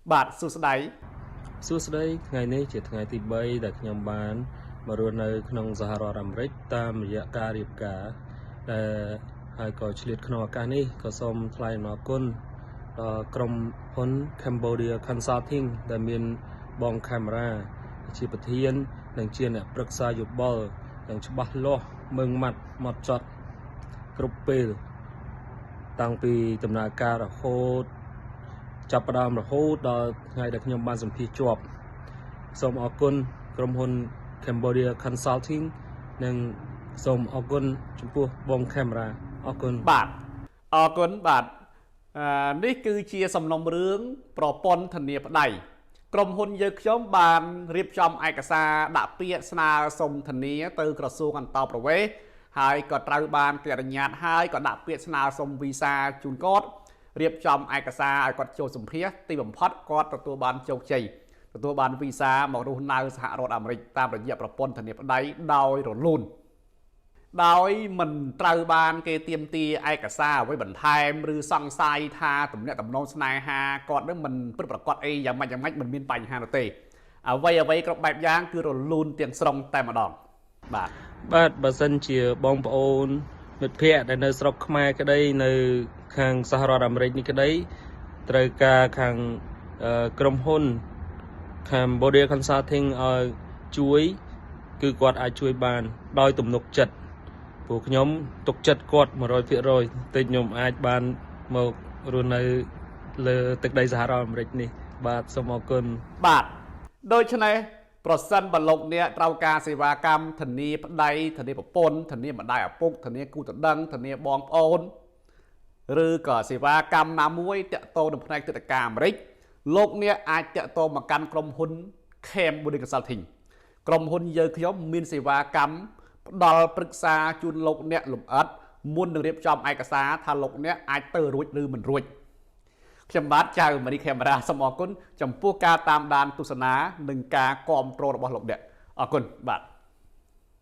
បាទសួស្តីសួស្តីថ្ងៃនេះជាថ្ងៃទី3ដែលខ្ញុំបានមករស់នៅក្នុងសហរដ្ឋអាមេរិកតាមរយៈការរៀបការដែលហើយក៏ឆ្លៀតក្នុងឱកាសនេះក៏សូមថ្លែងអំណរគុណដល់ក្រុមហ៊ុន Cambodia Consulting ដែលមានបងកាមេរ៉ាជាប្រធាននិងជាអ្នកប្រឹក្សាយោបល់យ៉ាងច្បាស់លាស់ម៉ឺងម៉ាត់ម៉ត់ចត់គ្រប់ពេលតាំងពីដំណើរការរហូតចាប់ផ្ដើមរហូតដល់ថ្ងៃដែលខ្ញុំបានសម្ភាសន៍ជាប់សូមអរគុណក្រុមហ៊ុន Cambodia Consulting និងសូមអរគុណចំពោះបងកាមេរ៉ាអរគុណបាទអរគុណបាទនេះគឺជាសំណុំរឿងប្រព័ន្ធធានាប្តីក្រុមហ៊ុនយើងខ្ញុំបានរៀបចំឯកសារដាក់ពាក្យស្នើសុំធានាទៅក្រសួងអន្តរប្រវេសន៍ហើយក៏ត្រូវបានគេអនុញ្ញាតហើយក៏ដាក់ពាក្យស្នើសុំវីសាជូនគាត់រៀបចំឯកសារឲ្យគាត់ចូលសម្ភាសទីបំផុតគាត់ទទួលបានជោគជ័យទទួលបានវីសាមករស់នៅសហរដ្ឋអាមេរិកតាមរយៈប្រព័ន្ធធានាប្តីដោយរលូនដោយមិនត្រូវបានគេទាមទារឯកសារអ្វីបន្ថែមឬសង្ស័យថាទំនាក់ទំនងស្នេហាគាត់នឹងមិនពិតប្រាកដអីយ៉ាងម៉េចមិនមានបញ្ហានោះទេអ្វីគ្រប់បែបយ៉ាងគឺរលូនទាំងស្រុងតែម្ដងបាទបើសិនជាបងប្អូនមិត្តភ័ក្តិដែលនៅស្រុកខ្មែរក្តីនៅខាងសហរដ្ឋអាមេរិកនេះក្តីត្រូវការខាងក្រុមហ៊ុន Cambodia Consulting ឲ្យជួយគឺគាត់អាចជួយបានដោយទំនុកចិត្តព្រោះខ្ញុំទុកចិត្តគាត់ 100% តែខ្ញុំអាចបានមករស់នៅលើទឹកដីសហរដ្ឋអាមេរិកនេះបាទសូមអរគុណបាទដូច្នេះប្រសិនបើលោកអ្នកត្រូវការសេវាកម្មធានាប្តីធានាប្រពន្ធធានាម្ដាយឪពុកធានាគូដណ្ដឹងធានាបងប្អូនឬក៏សេវាកម្មណាមួយតាក់ទងនឹងផ្នែកទិដ្ឋាការអាមេរិកលោកអ្នកអាចតាក់ទងមកកាន់ក្រុមហ៊ុន Cambodia Consulting ក្រុមហ៊ុនយើងខ្ញុំមានសេវាកម្មផ្ដល់ប្រឹក្សាជូនលោកអ្នកលម្អិតមុននឹងរៀបចំឯកសារថាលោកអ្នកអាចទៅរួចឬមិនរួចខ្ញុំបាទចៅម៉ារីកាមេរ៉ាសូមអរគុណចំពោះការតាមដានទស្សនានិងការគាំទ្ររបស់លោកអ្នកអរគុណបាទ